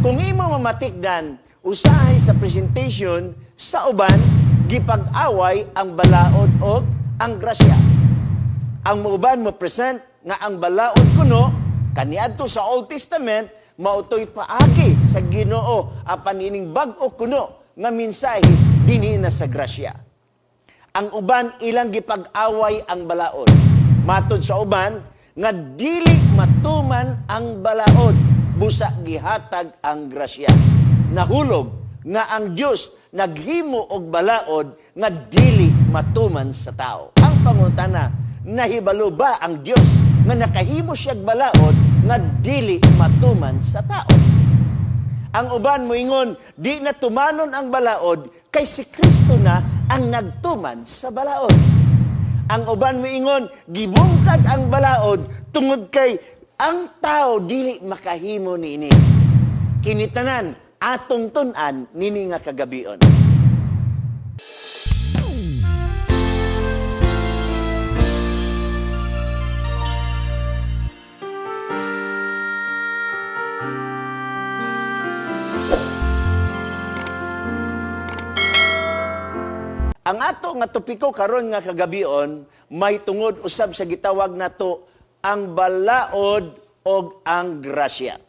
Kung imo mamatikdan, usahay sa presentation, sa uban, gipag-away ang balaod o ang grasya. Ang muuban mo present nga ang balaod kuno, kaniadto sa Old Testament, mautoy paagi sa Ginoo apan ining bag-o kuno nga mensahe dinhi na sa grasya. Ang uban ilang gipag-away ang balaod. Matod sa uban nga dili matuman ang balaod, busa gihatag ang grasya. Nahulog nga ang Dios naghimo og balaod nga dili matuman sa tao. Ang pangutana, nahibalo ba ang Dios nga nakahimo siya balaod nga dili matuman sa tao? Ang uban moingon, di na tumanon ang balaod kay si Kristo na ang nagtuman sa balaod. Ang uban moingon, gibungkag ang balaod tungod kay ang tao dili makahimo niini. Kinitanan atong tun-an nini nga kagabion. Ang ato nga topiko karon nga kagabion may tungod usab sa gitawag nato ang balaod og ang grasya.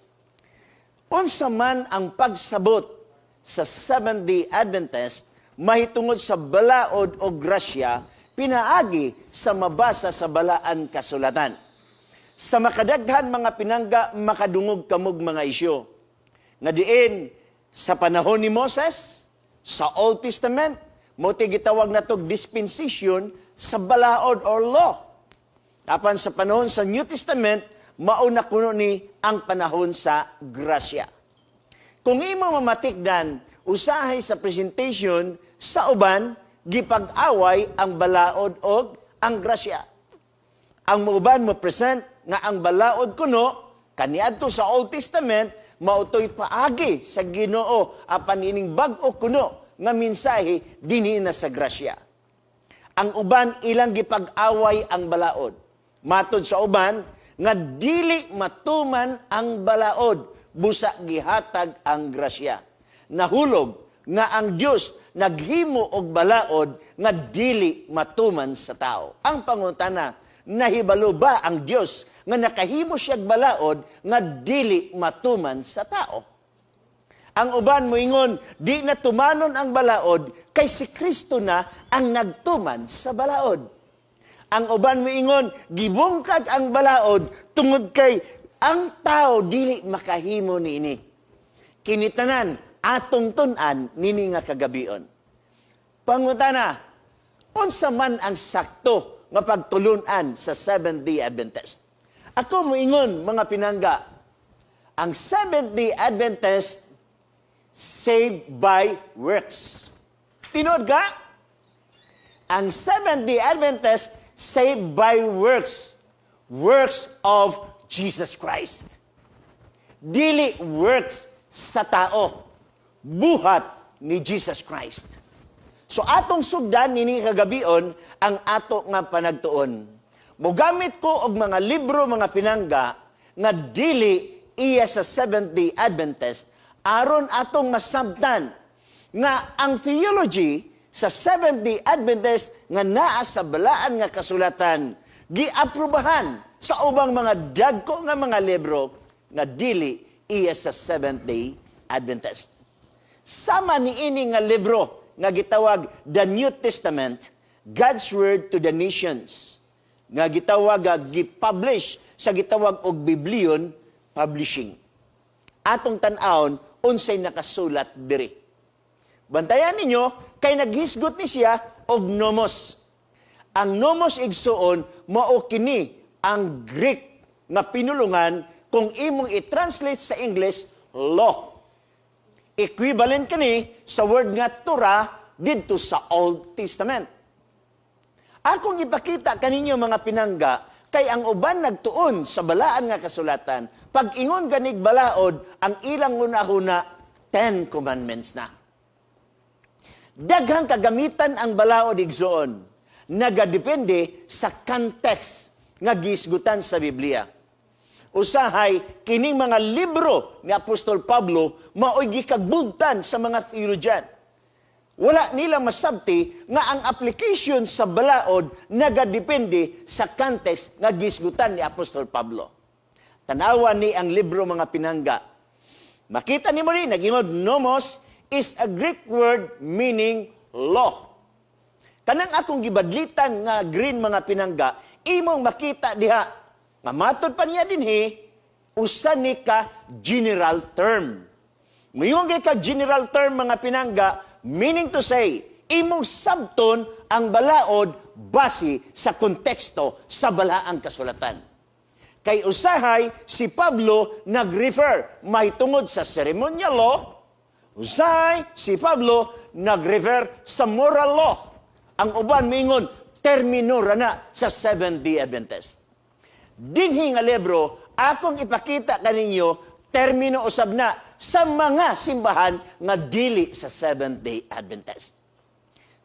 Unsa man ang pagsabot sa Seventh-day Adventist mahitungod sa balaod o grasya pinaagi sa mabasa sa balaan kasulatan. Sa makadaghan mga pinangga makadungog kamog mga isyu. Nga diin sa panahon ni Moses, sa Old Testament, mo'y gitawag na to dispensation sa balaod or law. Apan sa panahon sa New Testament, mauna kuno ni ang panahon sa grasya. Kung imo mamatikdan, usahay sa presentation, sa uban, gipag-away ang balaod o ang grasya. Ang muuban mo present nga ang balaod kuno, kaniadto sa Old Testament, mautoy paagi sa Ginoo apan ining bag-o kuno nga mensahe dinhi na sa grasya. Ang uban ilang gipag-away ang balaod. Matod sa uban nga dili matuman ang balaod, busa gihatag ang grasya. Nahulog nga ang Dios naghimo og balaod nga dili matuman sa tao. Ang pangutana, nahibalo ba ang Dios nga nakahimo siya balaod nga dili matuman sa tao? Ang uban moingon, di na tumanon ang balaod kay si Kristo na ang nagtuman sa balaod. Ang uban moingon, gibungkag ang balaod tungod kay ang tao dili makahimo niini. Kinitanan atong tun-an nini nga kagabion. Pangutana, unsa man ang sakto nga pagtulunan sa Seventh-day Adventist? Ako moingon mga pinangga, ang Seventh-day Adventist saved by works. Tinod ka? Ang Seventh-day Adventist saved by works. Works of Jesus Christ. Dili works sa tao. Buhat ni Jesus Christ. So atong sugdan nini kagabion ang ato nga panagtuon. Mogamit ko og mga libro, mga pinangga nga dili iya sa Seventh-day Adventist aron atong masabtan nga ang theology sa Seventh-day Adventist nga naa sa balaan nga kasulatan giaprubahan sa ubang mga dagko nga mga libro nga dili iya sa Seventh-day Adventist. Sama niini nga libro nga gitawag The New Testament, God's Word to the Nations, nga gitawag gipublish sa gitawag og Biblion Publishing. Atong tan-awon unsay nakasulat diri. Bantayan ninyo, kay naghisgot ni siya og nomos. Ang nomos igsuon, mao kini ang Greek na pinulungan kung imong i-translate sa English, law. Equivalent kini sa word nga Torah didto sa Old Testament. Akong ipakita kaninyo mga pinangga, kay ang uban nagtuon sa balaan nga kasulatan, pag ingon ganig balaod, ang ilang una-huna, 10 Commandments na. Daghang kagamitan ang balaod igsoon, nagadepende sa context nga gisgutan sa Biblia. usahay kining mga libro ni Apostol Pablo mao'y gikagbugtan sa mga theologian. Wala nila masabti nga ang application sa balaod nagadepende sa context nga gisgutan ni Apostol Pablo. Tanawan ni ang libro mga pinangga. Makita ni mo rin, nagingod nomos is a Greek word meaning law. Kanang akong gibadlitan nga green mga pinangga, imong makita diha, nga matod pa niya dinhi, usa ni ka general term. Mayong ka general term mga pinangga, meaning to say, imong sabton ang balaod base sa konteksto sa balaang kasulatan. Kay usahay, si Pablo nag-refer may tungod sa ceremonial law, usahay, si Pablo nag-refer sa moral law. Ang uban mingon, termino na sa Seventh-day Adventist. Dinhi nga libro, akong ipakita kaninyo, termino usab na sa mga simbahan nga dili sa Seventh-day Adventist.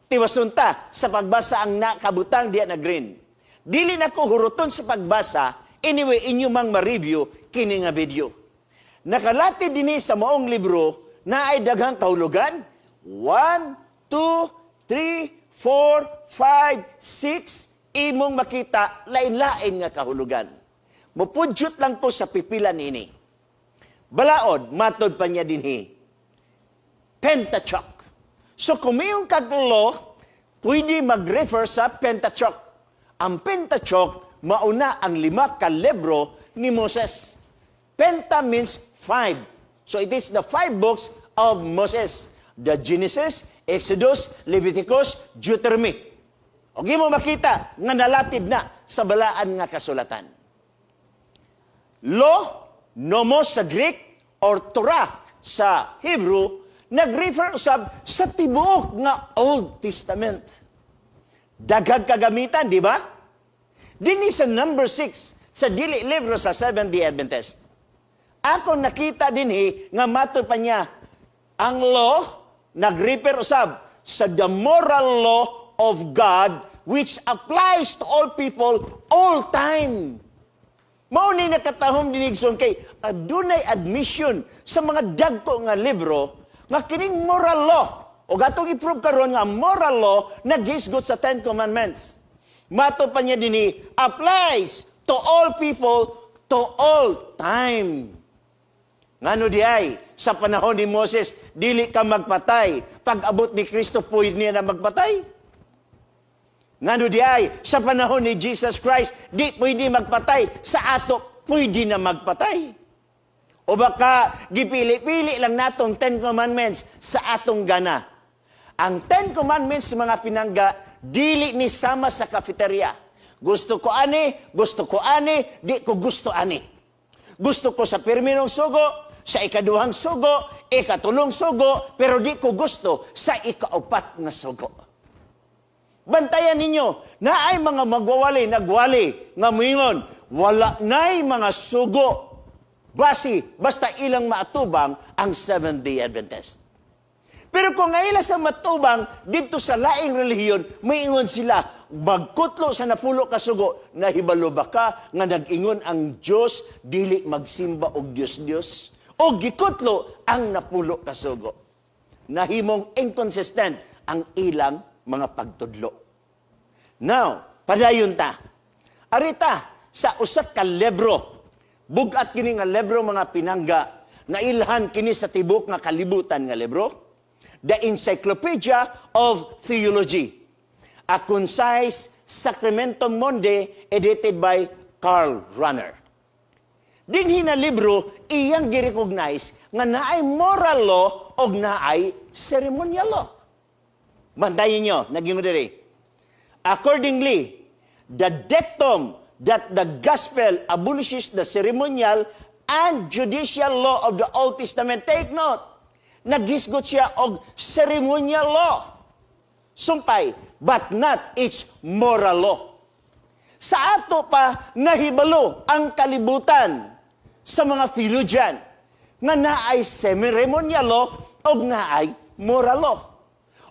Tiwasunta sa pagbasa ang nakabutang diya na green. Dili na ko huruton sa pagbasa, anyway, inyo mang ma-review kini nga video. Nakalati dinhi sa maong libro na ay daghang kahulugan. 1, 2, 3, 4, 5, 6, imong makita lain-lain nga kahulugan. Mupudyot lang ko sa pipilan ini. Balaod, matod pa niya dinhi. Pentateuch. So kung mayong kaglo, pwede mag-refer sa Pentateuch. Ang Pentateuch, mauna ang 5 ka libro ni Moses. Penta means 5. So it is the 5 books of Moses. The Genesis, Exodus, Leviticus, Deuteronomy. Okay mo makita nga nalatid na sa balaan nga kasulatan. Law, nomos sa Greek, or Torah sa Hebrew, nag-refer usab sa tibuok nga Old Testament. Daghang kagamitan, di ba? Dini sa number 6 sa dili libro sa Seventh-day Adventist. Ako nakita dinhi nga matod pa niya, ang law nag-refer usab sa the moral law of God which applies to all people all time. Mao ni nakatahom dinigson kay adunay admission sa mga dagko nga libro nga kining moral law o gatong i-prove karon nga moral law nagisgot sa 10 Commandments. Mato pa niya dinhi applies to all people to all time. Ngano diay sa panahon ni Moses dili ka magpatay, pag abot ni Kristo pwede niya na magpatay. Ngano diay sa panahon ni Jesus Christ di pwede magpatay, sa ato pwede na magpatay. O baka gipili-pili lang natong 10 Commandments sa atong gana. Ang 10 Commandments mga pinangga dili ni sama sa cafeteria. Gusto ko ani, di ko gusto ani. Gusto ko sa pirminong sugo, sa ikaduhang sugo, ikatulong sugo, pero di ko gusto sa ikaupat na sugo. Bantayan ninyo, na ay mga magwawali, nagwali, nga mingon, wala na'y mga sugo. Basta ilang maatubang ang Seventh-day Adventist. Pero kung ngayon sa matubang, dito sa laing relihiyon, may ingon sila, magkutlo sa napulo ka sugo, nahibalo ba ka nga nag-ingon ang Diyos, dili magsimba og Diyos-Diyos? O gikutlo ang napulo ka sugo. Nahimong inconsistent ang ilang mga pagtudlo. Now, padayon ta. Arita, sa usak ka libro, bugat kini nga libro mga pinangga, na ilhan kini sa tibok nga kalibutan nga libro, The Encyclopedia of Theology, a concise Sacramentum Mundi edited by Karl Rahner. Dinhi na libro, iyang girecognize nga naay moral law o naay ceremonial law. Bantayin nyo, naging diri. Accordingly, the dictum that the gospel abolishes the ceremonial and judicial law of the Old Testament, take note, nagisgot siya og ceremonial law. Sumpay, but not its moral law. Sa ato pa nahibalo ang kalibutan sa mga theologian nga naay ceremonial law o naay moral law.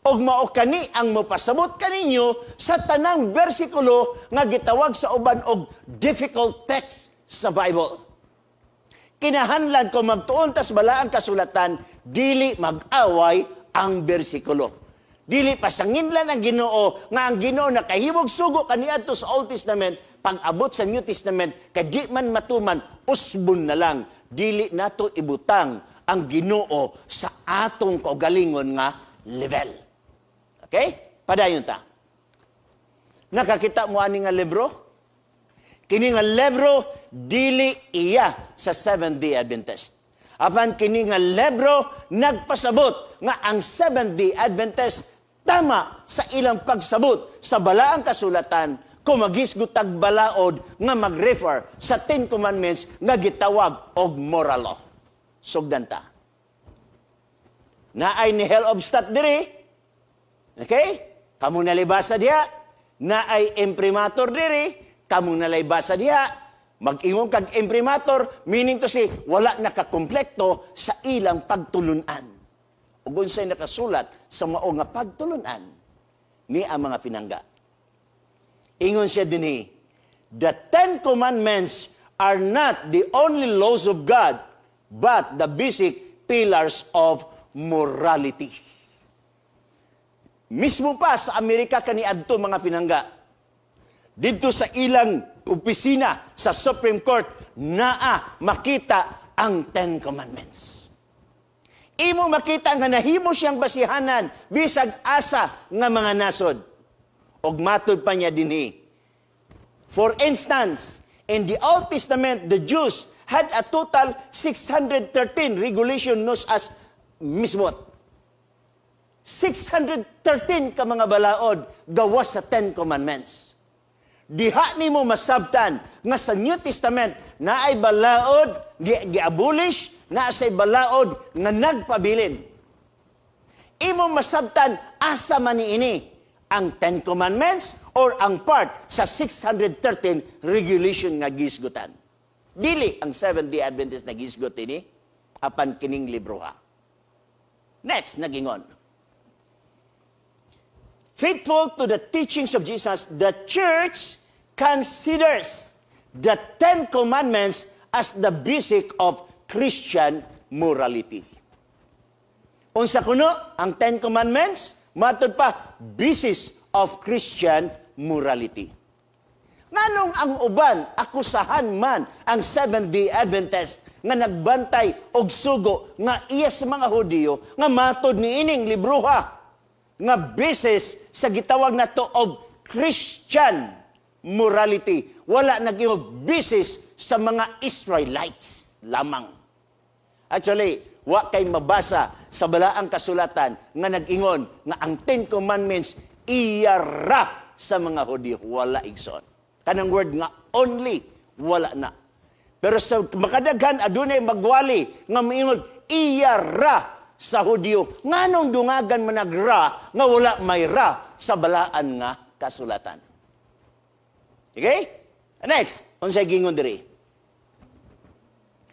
Og mao kani ang mopasabot kaninyo sa tanang bersikulo nga gitawag sa uban og difficult text sa Bible. kinahanglan ko magtuon tas balaang kasulatan, dili mag-away ang bersikulo. Dili pasanginlan ang Ginoo nga ang Ginoo nakahimog sugo kaniadto sa Old Testament, pag-abot sa New Testament, kay di man matuman, usbon na lang. Dili nato ibutang ang Ginoo sa atong kaugalingon nga level. Okay? Padayon ta. Nakakita mo ani nga libro? Kini nga libro, dili iya sa Seventh-day Adventist. Apan kini nga libro, nagpasabot nga ang Seventh-day Adventist tama sa ilang pagsabot sa balaang kasulatan kung maghisgutag balaod nga mag-refer sa 10 Commandments nga gitawag og moral law. Sugdan ta. Naay ni Hell-Obstat diri. Okay? Kamu nalibasa diya. Naay imprimatur diri. Kamu nalaybasa diha, mag-ingon kag imprimatur, meaning to say, wala nakakomplekto sa ilang pagtulunan. Ug unsay nakasulat sa mao nga pagtulunan ni ang mga pinangga. Ingon siya dinhi, the 10 Commandments are not the only laws of God, but the basic pillars of morality. Mismo pa sa Amerika kaniadto mga pinangga, dito sa ilang opisina sa Supreme Court, naa makita ang 10 Commandments. Imo makita nga nahimo siyang basihanan bisag asa nga mga nasod. Og matod pa niya dinhi. For instance, in the Old Testament, the Jews had a total 613 regulation known as mismot. 613 ka mga balaod gawas sa 10 Commandments. Diha nimo masabtan nga sa New Testament na ay balaod gi-abolish, na say balaod nga nagpabilin. Imo masabtan asa man niini ang 10 Commandments or ang part sa 613 regulation nga gisgutan. Dili ang Seventh-day Adventist na gisgot ini apan kining libro ha. Next, nagingon. Faithful to the teachings of Jesus, the church considers the 10 Commandments as the basic of Christian morality. Unsa kuno ang 10 Commandments? Matod pa, basis of Christian morality. Nganong ang uban, akusahan man ang Seventh-day Adventist nga nagbantay og sugo nga iya sa mga Hudiyo nga matod ni ining libruha nga basis sa gitawag na to og Christian morality. Wala naging basis sa mga Israelites lamang. Actually, wa kay mabasa sa balaang kasulatan nga nag-ingon nga ang 10 Commandments iyara sa mga Hudyo. Wala igsoon. Kanang word nga only, wala na. Pero sa makadaghan, adunay magwali nga maingon iyara sa Hudyo. Nganong dungagan managra nga wala may ra sa balaan nga kasulatan. Okay? Next, unsay gingon diri?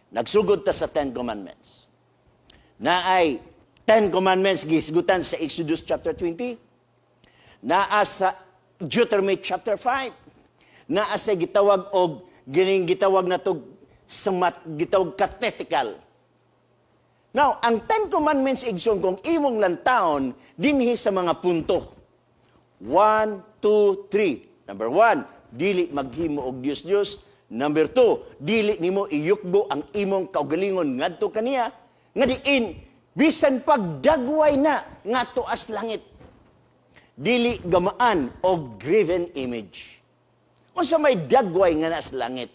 Nagsugod ta sa 10 Commandments. Na ay 10 Commandments gisgutan sa Exodus chapter 20. Naa sa Deuteronomy chapter 5. Naa sa gitawag og gining gitawag na to gitawag catechetical. Now, ang 10 Commandments igsoon kung imong lantawon dinhi sa mga punto. 1, 2, 3. Number 1, dili maghimo og Dios-Dios. Number 2, dili nimo iyukbo ang imong kaugalingon ngadto kaniya. Nga diin, bisan pagdagway na ngadto as langit. Dili gamaan og graven image. Unsa may dagway nga nas langit?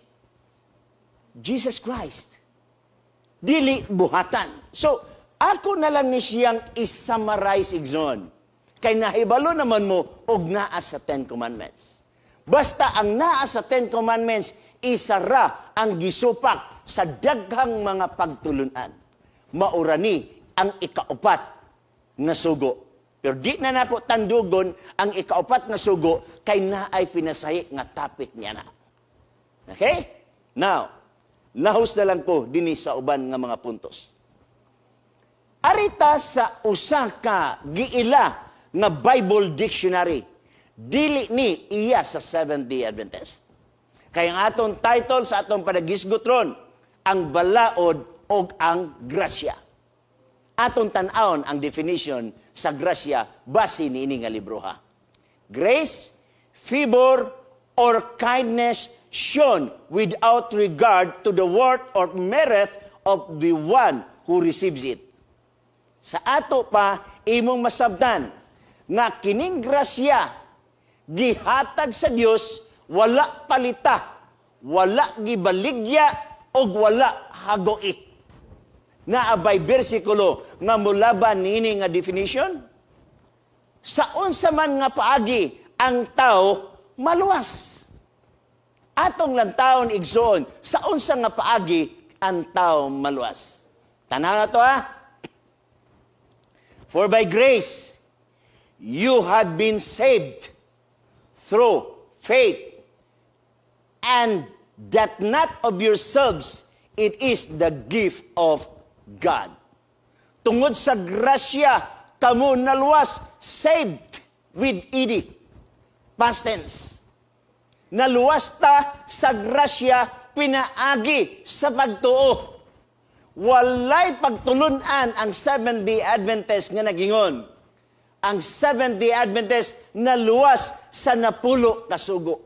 Jesus Christ. Dili buhatan. So, ako na lang ni siyang isummarize igsoon. Kay nahibalo naman mo og naa sa 10 Commandments. Basta ang naa sa 10 Commandments, isara ang gisupak sa daghang mga pagtulunan. Maurani ang ikaupat na sugo. Pero di na nako tandugon ang ikaupat na sugo kay naay pinasahi nga topic niya na. Okay? Now, nahus na lang ko dinhi sa uban nga mga puntos. Arita sa usa ka giila nga Bible dictionary, dili ni iya sa Seventh-day Adventist. Kaya ang atong title sa atong panagisgotron, ang balaod o ang grasya. Atong tan-awon ang definition sa grasya base niini nga libro ha. Grace, favor, or kindness shown without regard to the worth or merit of the one who receives it. Sa ato pa, imong masabtan nga kining grasya gihatag sa Dios, wala palita, wala gibaligya, o wala hagoi. Nga abay bersikulo nga mulaban niini nga definition. Sa unsa man nga paagi ang tao maluwas. Atong lang taon igsoon, sa unsa nga paagi ang tao maluwas. Tanaw na to ha. For by grace, you have been saved through faith, and that not of yourselves, it is the gift of God. Tungod sa grasya, kamo naluwas, saved with ed. Past tense. Naluwas ta sa grasya, pinaagi sa pagtuo. Walay pagtulunan ang Seventh-day Adventist nga nagingon. Ang Seventh-day Adventist naluwas sa napulo kasugo.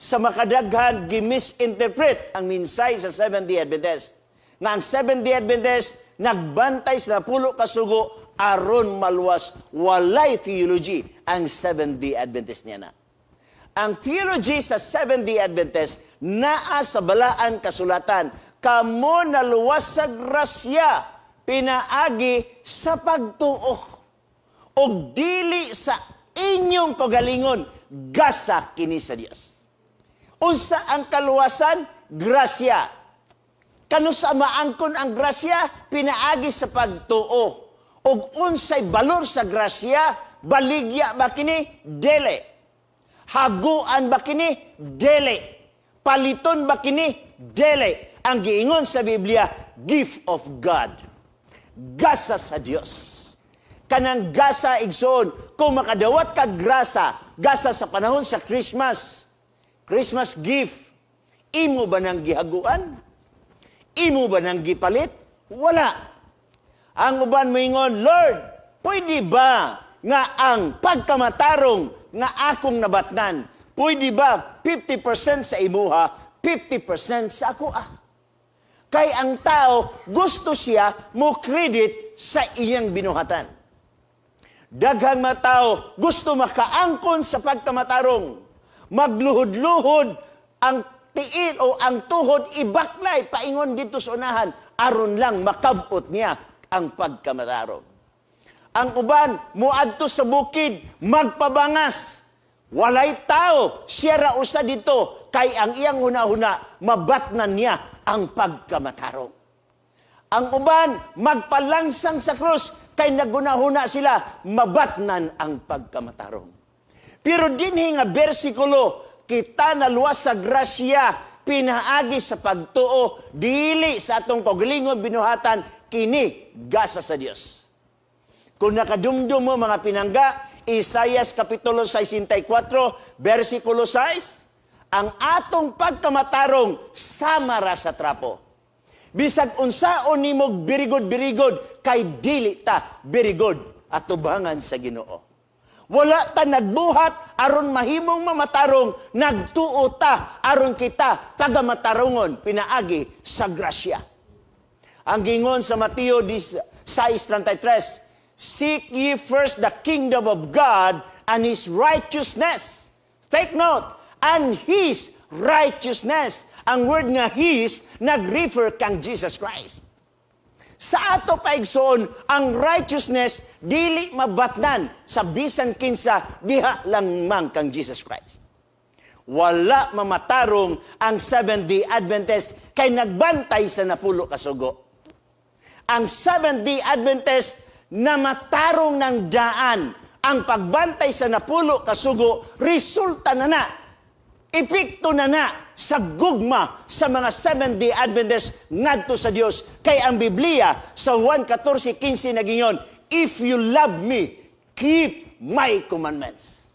Sa makadaghan, gimisinterpret ang minsay sa Seventh-day Adventist. Nga ang Seventh-day Adventist nagbantay sa napulo kasugo aron maluwas. Walay theology ang Seventh-day Adventist niya na. Ang theology sa Seventh-day Adventist naa sa balaan kasulatan, kamo naluwas sa grasya, pinaagi sa pagtuo, o dili sa inyong kagalingon, gasa kini sa Dios. Unsa ang kaluwasan? Grasya. Kano sa maangkon ang grasya? Pinaagi sa pagtuo. O unsay balor sa grasya? Baligya ba kini? Dili. Haguan ba kini? Dili. Paliton ba kini? Dili. Ang giingon sa Biblia, gift of God. Gasa sa Dios. Kanang gasa igsoon, kung makadawat ka gasa sa panahon sa Christmas gift, imo ba nang gihaguan? Imo ba nang gipalit? Wala. Ang uban moingon, Lord, pwede ba nga ang pagkamatarong nga akong nabatnan, pwede ba 50% sa imuha, 50% sa ako Kay ang tao, gusto siya mo credit sa iyang binuhatan. Daghang mga tao, gusto makaangkon sa pagkamatarong. Magluhod-luhod ang tiil o ang tuhod, ibaklay, paingon dito sa unahan, aron lang makabot niya ang pagkamatarong. Ang uban, muadto sa bukid, magpabangas. Walay tao, siya ra usa dito, kay ang iyang huna-huna, mabatnan niya ang pagkamatarong. Ang uban, magpalangsang sa krus, kay nagunahuna sila, mabatnan ang pagkamatarong. Pero dinhi nga bersikulo, kita naluwas sa grasya, pinaagi sa pagtuo, dili sa atong kagalingon binuhatan, kini gasa sa Dios. Kung nakadumdum mo mga pinangga, Isaias Kapitulo 64, versikulo 6, ang atong pagkamatarong samara sa trapo. Bisag unsaon nimog birigod-birigod, kay dili ta birigod at tubangan sa Ginoo. Wala ta nagbuhat aron mahimong mamatarong, nagtuo ta aron kita tagamatarongon pinaagi sa grasya. Ang gingon sa Mateo 6:33, seek ye first the kingdom of God and His righteousness. Take note, and His righteousness. Ang word nga His, nag-refer kang Jesus Christ. Sa ato paigsoon, ang righteousness, dili mabatnan sa bisan kinsa, diha lang mang kang Jesus Christ. Wala mamatarong ang Seventh-day Adventist kay nagbantay sa napulo kasugo. Ang Seventh-day Adventist na matarong ng daan, ang pagbantay sa napulo kasugo, resulta na epekto na sa gugma sa mga Seventh-day Adventist ngadto sa Dios. Kay ang Biblia sa Juan 14:15 nagingon, if you love me, keep my commandments.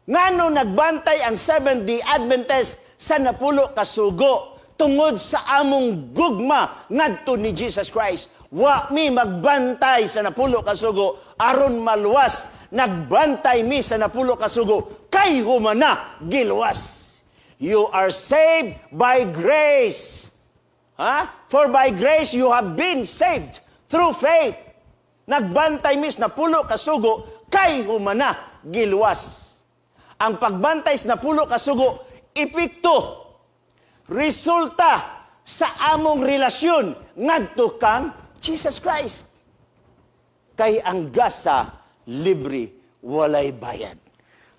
Ngano nagbantay ang Seventh-day Adventist sa napulo kasugo? tungod sa among gugma ngadto ni Jesus Christ. Wa mi magbantay sa napulo ka sugo aron maluwas. Nagbantay mi sa napulo ka sugo kay humana giluwas. You are saved by grace. For by grace you have been saved through faith. Nagbantay mis na pulo kasugo kay humana giluwas. Ang pagbantay sa napulo kasugo epekto resulta sa among relasyon ngadto kang Jesus Christ. Kay ang gasa libre walay bayad.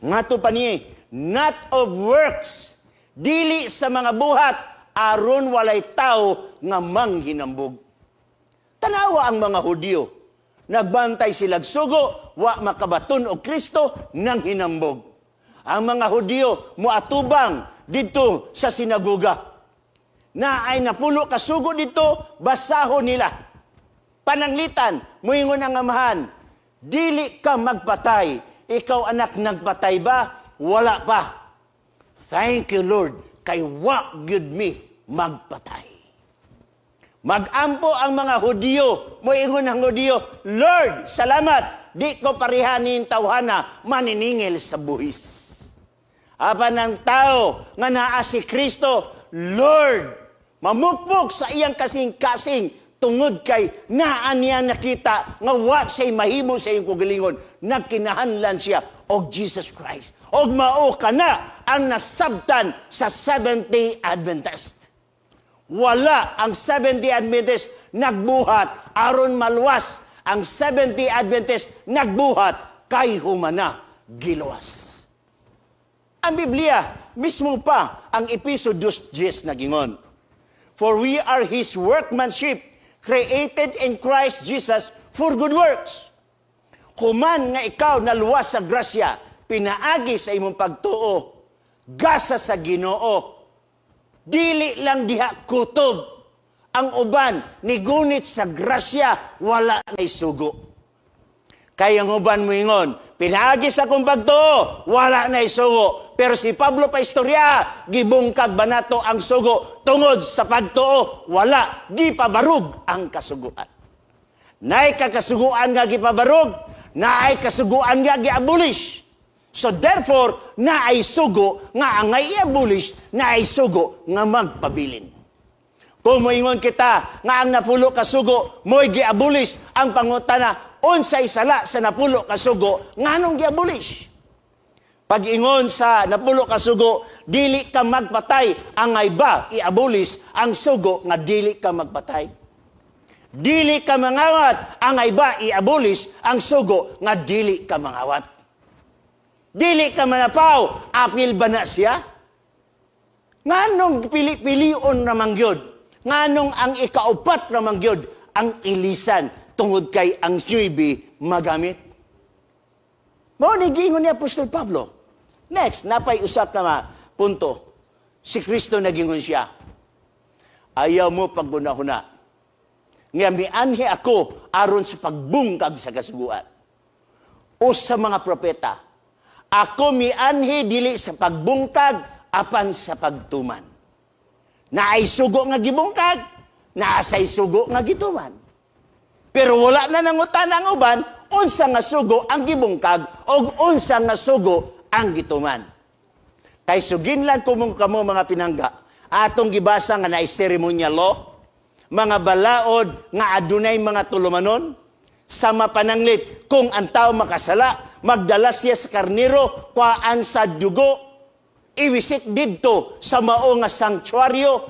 Ngadto pa ni not of works dili sa mga buhat aron walay tao nga manghinambog. Tanawa ang mga Hudyo. Nagbantay silag sugo, wa makabaton og Kristo nang hinambog. Ang mga Hudyo moatubang dito sa sinagoga. Na ay napulo ka sugo dito, basahon nila. Pananglitan, moingon ang amahan, dili ka magpatay. Ikaw anak nagpatay ba? Wala pa. Thank you Lord, kay wa gyud mi magpatay. Magampo ang mga Hudyo, moingon ang Hudyo, Lord, salamat, di ko parihanin tawhana, maniningil sa buhis. Apan ang tao nga naa si Kristo, Lord, mamukpok sa iyang kasing-kasing, tungod kay naa niya nakita nga wa siya'y mahimo sa iyong kugalingon, nagkinahanlan siya og Jesus Christ. Og mao ka na ang nasabtan sa Seventh-day Adventist. Wala ang Seventh-day Adventist nagbuhat aron maluwas. Ang Seventh-day Adventist nagbuhat kay humana giluwas. Ang Biblia mismo pa ang Episodios 10 nagingon. For we are His workmanship, created in Christ Jesus for good works. Human nga ikaw naluwas sa grasya, pinaagi sa imong pagtuo, gasa sa Ginoo. Dili lang diha kutob. Ang uban ni gunit sa grasya, wala na'y sugo. Kaya ang uban mo ingon, pinaagi sa kong pagtuo, wala na'y sugo. Pero si Pablo pa istorya, gibungkag ba nato ang sugo tungod sa pagtuo, wala, gipabarug ang kasuguan. Naay kakasuguan nga gipabarug, naay kasuguan nga giabolish. So therefore, naay sugo nga angay i-abolish, naay sugo nga magpabilin. Kung moingon kita nga ang napulo ka sugo mo'y gi-abolish, ang pangutana, unsay sala sa napulo ka sugo nganong gi-abolish? Pag-ingon sa napulo ka sugo, dili ka magpatay, angay ba i-abolish ang sugo nga dili ka magpatay? Dili ka mangawat, angay ba i-abolish ang sugo nga dili ka mangawat? Dili ka manapaw, apil ba na siya? Nganong pili-pilion namang yun? Nganong ang ikaupat namang yun ang ilisan tungod kay ang siyubi magamit? Mao ni gingon ni Apostol Pablo. Next, napay usap na punto. Si Kristo nagingon siya. Ayaw mo paggunahuna. Nga mianhi ako aron sa pagbungkag sa kasuguan. O sa mga propeta. Ako mianhi dili sa pagbungkag apan sa pagtuman. Naay sugo nga gibungkag, naasay sugo nga gituman. Pero wala na nangutan ang uban, unsa nga sugo ang gibungkag o unsa nga sugo ang gituman. Kay suginlan ko mong kamo mga pinangga, atong gibasa nga na ceremonial law, mga balaod nga adunay mga tulumanon, sa mapananglit kung ang tao makasala, magdala siya sa karniro, kuhaan sa dugo, iwisit didto sa mao nga sanctuaryo,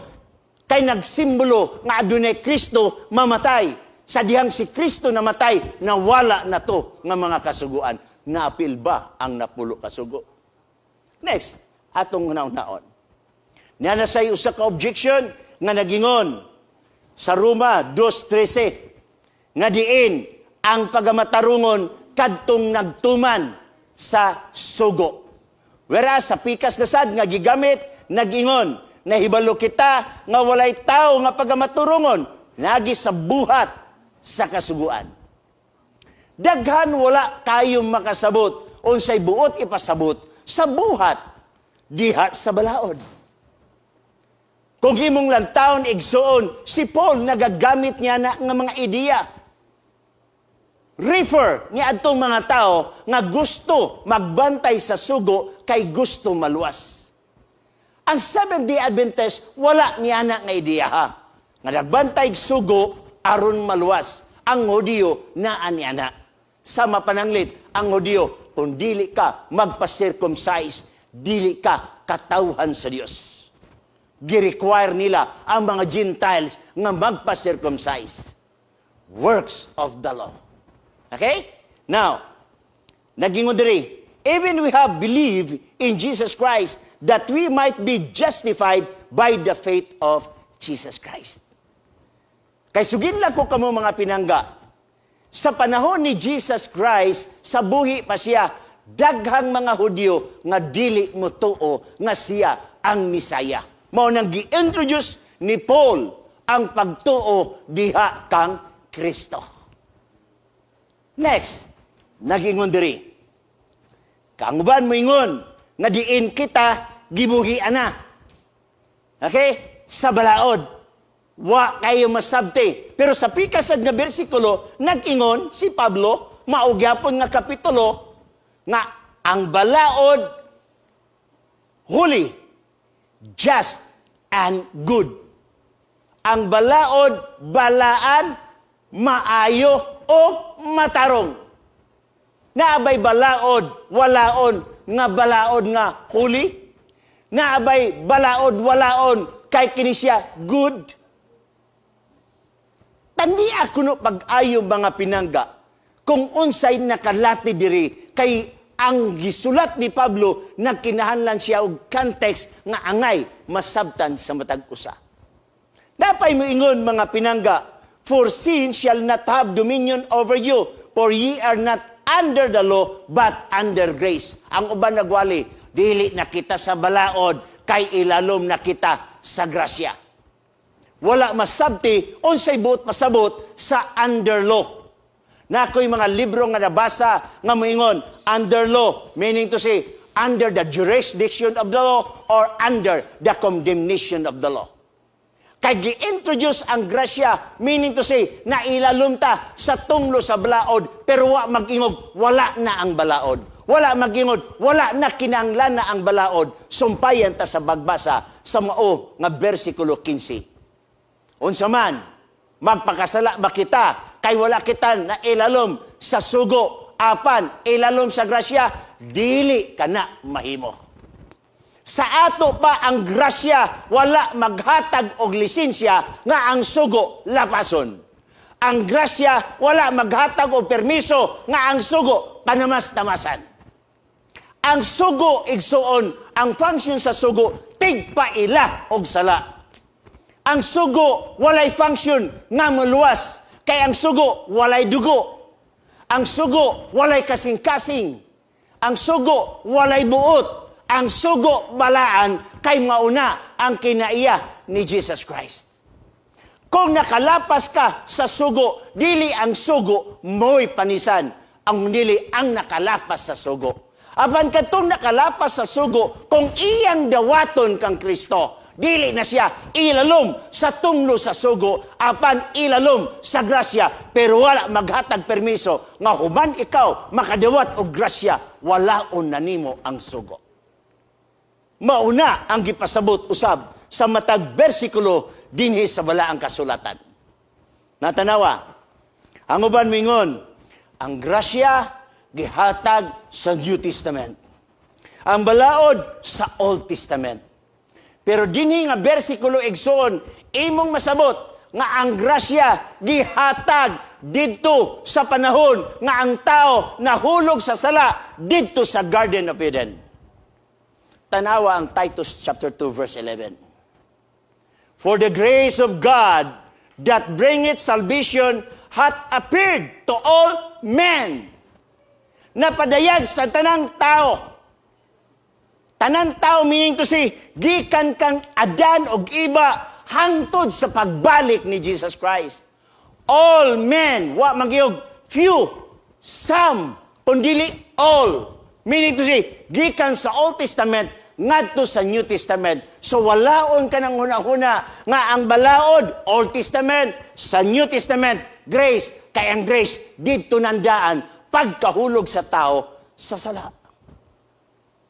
kay nagsimbolo nga adunay Kristo mamatay. Sa dihang si Kristo namatay, nawala na to nga mga kasuguan. Naapil ba ang napulo kasugo? Next, atong naon-naon. Niya na say usa ka objection nga nagingon sa Roma 2:13 nga diin ang pagamatarungon kadtong nagtuman sa sugo. Whereas sa pikas na sad nga gigamit, nagingon, nahibalo kita nga walay tao nga pagamaturungon, nagi sa buhat sa kasuguan. Daghan wala kayong makasabot, unsay buot ipasabot, sa buhat, diha sa balaod. Kung imong lantawon igsuon, si Paul nagagamit niya na nga mga ideya. Refer niya adtong mga tao nga gusto magbantay sa sugo kay gusto maluwas. Ang Seventh-day Adventist wala niya na nga ideya ha. Nga nagbantay sugo aron maluwas. Ang Hudiyo naa niya na. Sa mapananglit, ang Hudiyo kung dili ka magpa-circumcise, dili ka katawhan sa Dios. Gi-require nila ang mga Gentiles nga magpa-circumcise. Works of the law. Okay? Now, nagingon diri, even we have believed in Jesus Christ that we might be justified by the faith of Jesus Christ. Kay sugin lang ko kamo mga pinangga, sa panahon ni Jesus Christ, sa buhi pa siya, daghang mga Hudyo nga dili mo tuo nga siya ang Misaya. Mao nang gi-introduce ni Paul ang pagtuo diha kang Kristo. Next, nagingon diri. Kanguban mo ingon, nga diin kita gibuhian na. Okay? Sa balaod. Wa kayo masabte. Pero sa pikasad nga bersikulo, nag-ingon si Pablo, maugyapon nga kapitulo, nga ang balaod, holy, just, and good. Ang balaod, balaan, maayo, o matarong. Naabay balaod, walaon, nga balaod nga holy. Naabay balaod, walaon, kay kini siya good. Tandi ako no pag-ayo mga pinangga, kung unsay nakalati diri, kay ang gisulat ni Pablo, nagkinahanlan siya og context nga angay masabtan sa matag usa. Dapay mo ingon mga pinangga, for sin shall not have dominion over you, for ye are not under the law, but under grace. Ang uban nagwali, dili na kita sa balaod, kay ilalom na kita sa grasya. Wala masabti, unsay buot pasabot sa under law. Na ako'y mga libro nga nabasa nga moingon, under law, meaning to say, under the jurisdiction of the law or under the condemnation of the law. Kay gi-introduce ang grasya, meaning to say, nailalom ta sa tunglo sa balaod, pero wa mag-ingog, wala na ang balaod. Wala mag-ingog, wala na kinahanglan na ang balaod. Sumpayan ta sa bagbasa sa mao nga bersikulo 15. Unsa man, magpakasala ba kita, kay wala kita na ilalom sa sugo, apan, ilalom sa grasya, dili ka na mahimo. Sa ato pa ang grasya, wala maghatag og lisensya nga ang sugo lapason. Ang grasya, wala maghatag og permiso nga ang sugo panamas-tamasan. Ang sugo igsuon, ang function sa sugo, tigpaila og sala. Ang sugo, walay function nga maluwas. Kay ang sugo, walay dugo. Ang sugo, walay kasing-kasing. Ang sugo, walay buot. Ang sugo, balaan, kay mauna ang kinaiya ni Jesus Christ. Kung nakalapas ka sa sugo, dili ang sugo, mo'y panisan. Ang dili ang nakalapas sa sugo. Apan katong nakalapas sa sugo, kung iyang dawaton kang Kristo, dili na siya ilalom sa tunglo sa sugo, apan ilalom sa grasya, pero wala maghatag permiso nga human ikaw makadawat og grasya, walaon na nimo ang sugo. Mauna ang gipasabot usab sa matag bersikulo dinhi sa balaang kasulatan. Natanawa, ang uban mingon, ang grasya gihatag sa New Testament. Ang balaod sa Old Testament. Pero dinhi nga bersikulo igsoon, imong masabot nga ang grasya gihatag didto sa panahon nga ang tao nahulog sa sala didto sa Garden of Eden. Tanawa ang Titus chapter 2 verse 11. For the grace of God that bringeth salvation hath appeared to all men. Napadayag sa tanang tao. Tanan tao meaning to say, gikan kang Adan og iba hangtod sa pagbalik ni Jesus Christ. All men, wa magyog few, some, kundili all. Meaning to say, gikan sa Old Testament ngadto sa New Testament. So walaon ka ng huna-huna nga ang balaod, Old Testament, sa New Testament, grace, kay ang grace, dito nandaan, pagkahulog sa tao, sa sala.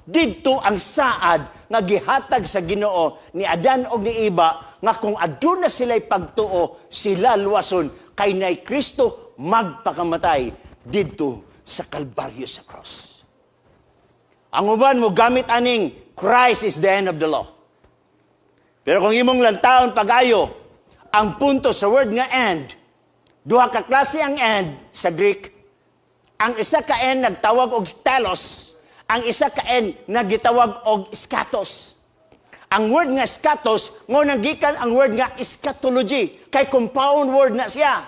Dito ang saad nga gihatag sa Ginoo ni Adan o ni Eva, nga kung aduna sila'y pagtuo, sila luwason, kay nay Kristo magpakamatay dito sa Kalbaryo sa cross. Ang uban mo gamit aning Christ is the end of the law. Pero kung imong lantaon pag-ayo, ang punto sa word nga end, duha ka klase ang end sa Greek. Ang isa ka end nagtawag og telos, ang isa ka end nagitawag og skatos. Ang word nga skatos, ngo nagikan ang word nga eschatology, kay compound word na siya.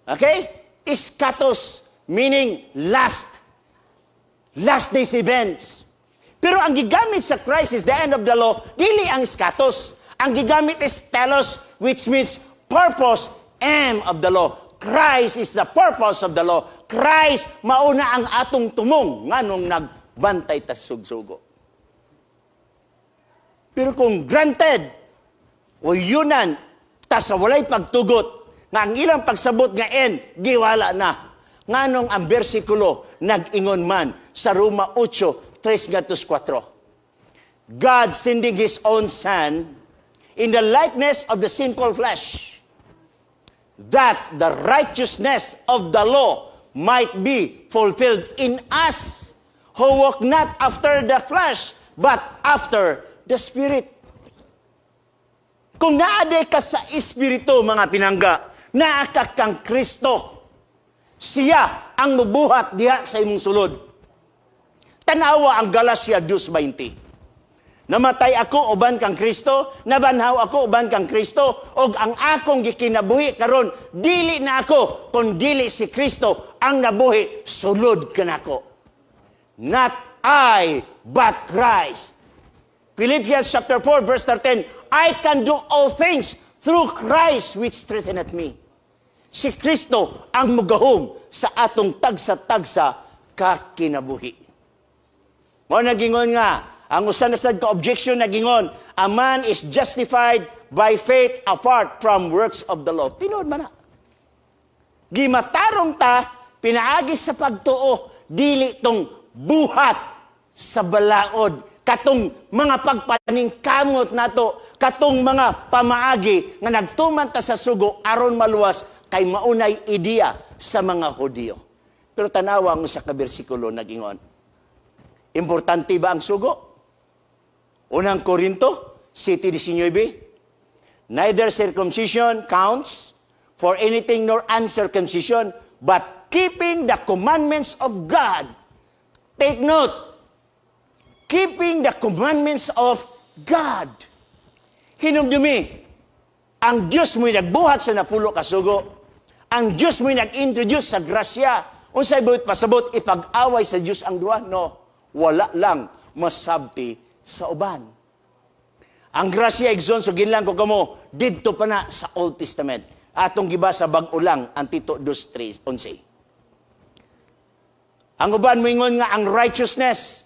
Okay? Skatos, meaning last days events. Pero ang gigamit sa Christ is the end of the law, dili ang skatos. Ang gigamit is telos, which means purpose, aim of the law. Christ is the purpose of the law. Christ, mauna ang atong tumong, nga nung nagbantay ta sugsugo. Pero kung granted, o yunan, ta sa walay pagtugot, nga ang ilang pagsabot nga end, giwala na. Nganong ang bersikulo nag-ingon man sa Roma 8:3-4. God sending His own Son in the likeness of the sinful flesh, that the righteousness of the law might be fulfilled in us, who walk not after the flesh, but after the Spirit. Kung naade ka sa Espiritu, mga pinangga, naa ka kang Kristo, siya ang mubuhat diha sa imong sulod. Tanawa ang Galatia 2:20. Namatay ako uban kang Kristo, nabanhaw ako uban kang Kristo, og ang akong gikinabuhi karon dili na ako, kun dili si Kristo ang nabuhi, sulod kanako. Not I, but Christ. Philippians chapter 4 verse 13, I can do all things through Christ which strengtheneth me. Si Kristo ang mugahom sa atong tagsa-tagsa kakinabuhi. Mo nagingon nga, ang usa na sad ka objection nagingon, a man is justified by faith apart from works of the law. Tinuod man na. Gimatarong ta, pinaagi sa pagtuo, dili tong buhat sa balaod, katong mga pagpaning kamot nato, katong mga pamaagi nga nagtuman ta sa sugo aron maluwas kay maunay ideya sa mga Hudyo. Pero tanawang sa kabersikulo nagingon, importante ba ang sugo? Unang Korinto, 7:19, neither circumcision counts for anything nor uncircumcision, but keeping the commandments of God. Take note, keeping the commandments of God. Hinumdumi, ang Diyos mo'y nagbuhat sa napulo ka sugo. Ang Diyos mo'y nag-introduce sa grasya. Unsay buhit pasabot, ipag-away sa Diyos ang duha? No, wala lang masabti sa uban. Ang grasya, igsoon, so ginlang ko kamo, didto pa na sa Old Testament. Atong giba sa bag-ulang, ang Tito 2:11. Ang uban mo ingon nga, ang righteousness,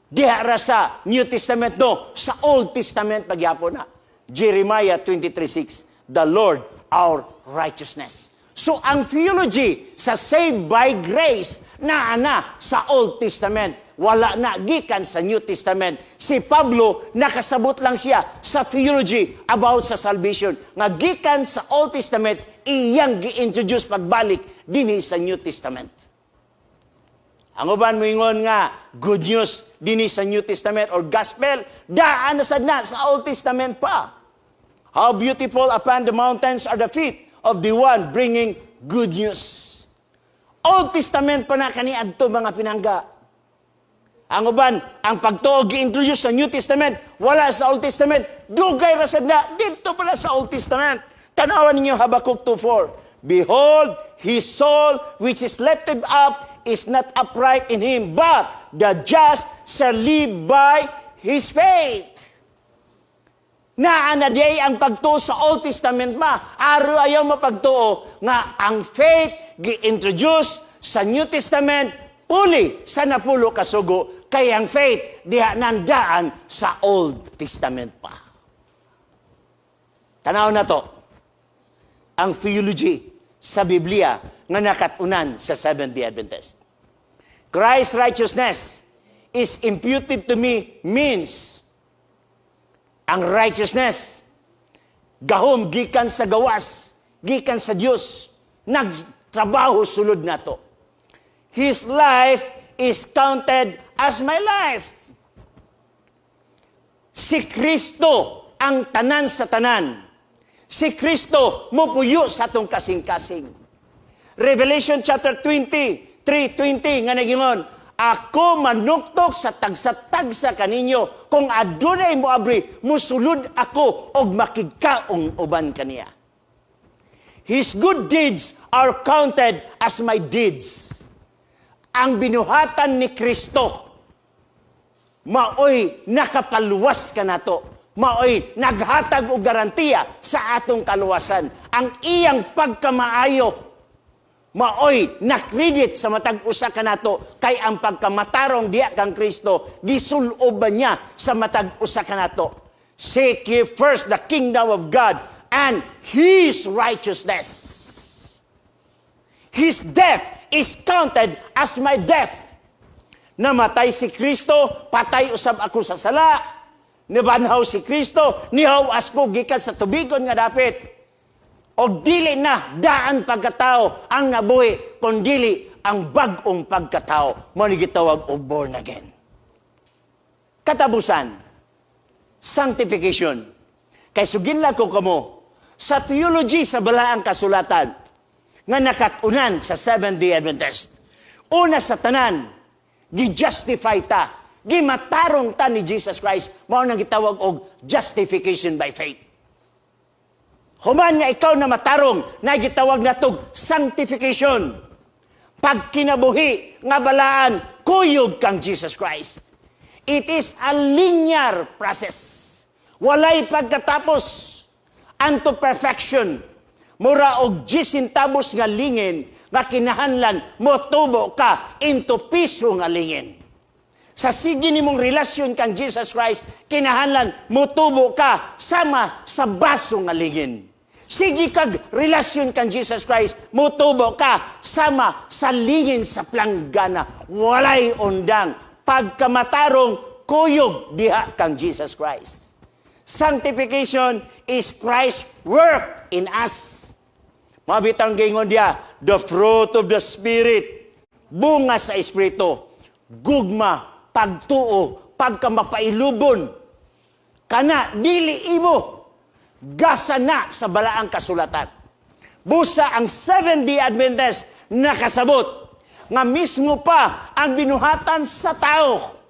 diha ra sa New Testament, no, sa Old Testament, pagyapon na. Jeremiah 23:6, the Lord our righteousness. So, ang theology sa saved by grace na sa Old Testament. Wala na, gikan sa New Testament. Si Pablo, nakasabot lang siya sa theology about sa salvation. Nga gikan sa Old Testament, iyang gi-introduce pagbalik dinhi sa New Testament. Ang uban mo ingon nga, good news dinhi sa New Testament or gospel, daan na sad na sa Old Testament pa. How beautiful upon the mountains are the feet of the one bringing good news. Old Testament pa na kaniadto mga pinangga. Ang uban, ang pagtuog gi-introduce sa New Testament, wala sa Old Testament, dugay rasad na, dito pala sa Old Testament. Tanawan ninyo Habakkuk 2:4. Behold, his soul which is lifted up is not upright in him, but the just shall live by his faith. Naanaday ang pagtuo sa Old Testament ma. Aro ayaw mapagtuo nga ang faith gi-introduce sa New Testament uli sa napulo kasugo kay ang faith diha nandaan sa Old Testament pa. Tanaw na to. Ang theology sa Biblia nga nakatunan sa Seventh-day Adventist. Christ's righteousness is imputed to me means ang righteousness gahom gikan sa gawas, gikan sa Dios, nagtrabaho sulod nato. His life is counted as my life. Si Kristo ang tanan sa tanan. Si Kristo mupuyo sa atong kasing-kasing. Revelation chapter 20, 3:20 nga nagingon, ako manuktok sa tagsa-tagsa kaninyo, kung adunay mo abri, musulod ako og makigkaong uban kaniya. His good deeds are counted as my deeds. Ang binuhatan ni Kristo, maoy nakapaluwas ka nato. Maoy naghatag og garantiya sa atong kaluwasan. Ang iyang pagkamaayo, maoy nakredit sa matag usa ka nato kay ang pagkamatarong diya kang Kristo gisulob niya sa matag usa ka nato. Seek ye first the kingdom of God and His righteousness. His death is counted as my death. Namatay si Kristo, patay usab ako sa sala. Nibanhaw si Kristo, nihawas ko gikan sa tubigon nga dapit. O dili na daan pagkatao ang nabuhi, kundili ang bag-ong pagkatao. Mo ni gitawag og born again. Katapusan, sanctification. Kay sugin lang ko kamo sa theology sa balaang kasulatan nga nakatunan sa Seventh-day Adventist. Una sa tanan, gi-justify ta. Gimatarong ta ni Jesus Christ, mao nang gitawag og justification by faith. Human nga ikaw na matarong, na gitawag natog sanctification. Pag kinabuhi nga balaan, kuyog kang Jesus Christ. It is a linear process. Walay pagkatapos unto perfection. Mura og 10 nga lingin nga kinahanglan motubo ka into piso nga lingin. Sa sige nimong relasyon kang Jesus Christ, kinahanglan motubo ka sama sa baso nga lingin. Sige kag relasyon kang Jesus Christ, motubo ka sama sa lingin sa planggana. Walay undang. Pagkamatarong, kuyog diha kang Jesus Christ. Sanctification is Christ's work in us. Mabitang gingon dia, the fruit of the Spirit, bunga sa Espiritu, gugma, pagtuo, pagkamapailubon, kana, dili imo, gasa na sa balaang kasulatan. Busa ang Seventh-day Adventist nakasabot, nga mismo pa ang binuhatan sa tao.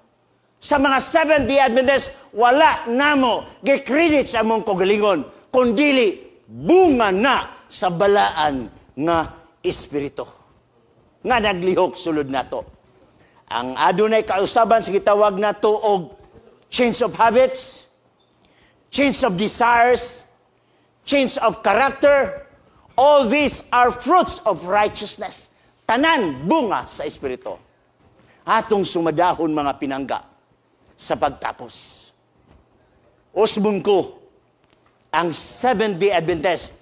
Sa mga Seventh-day Adventist, wala namo gi-credit sa among kagalingon, kundili bunga na sa balaan nga Espiritu. Nga naglihok sulod nato. Ang adunay kausaban sa gitawag nato og change of habits, change of desires, change of character. All these are fruits of righteousness. Tanan bunga sa Espiritu. Atong sumadahon mga pinangga sa pagtapos. Usbon ko, ang Seventh-day Adventist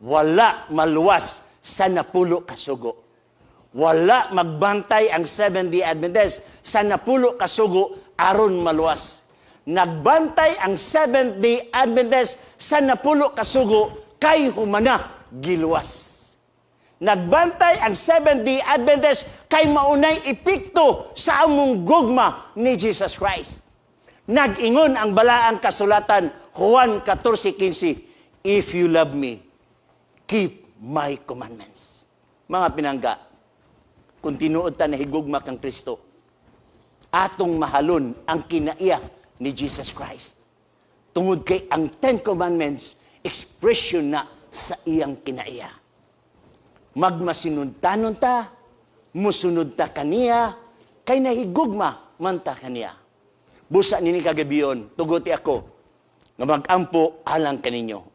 wala maluwas sa napulo kasugo. Wala magbantay ang Seventh-day Adventist sa napulo kasugo aron maluwas. Nagbantay ang Seventh-day Adventist sa napulo kasugo kay humana giluwas. Nagbantay ang Seventh-day Adventist kay maunay epekto sa among gugma ni Jesus Christ. Nag-ingon ang balaang kasulatan, Juan 14:15, if you love me, keep my commandments. Mga pinangga, kung tinuod ta na higugma kang Kristo, atong mahalon ang kinaiya ni Jesus Christ. Tungod kay ang Ten Commandments, expression na sa iyang kinaiya. Magmasinuntanon ta, musunod ta kaniya, kay nahigugma man ta kaniya. Busa nini kagabiyon, tuguti ako, nga mag-ampo alang kaninyo.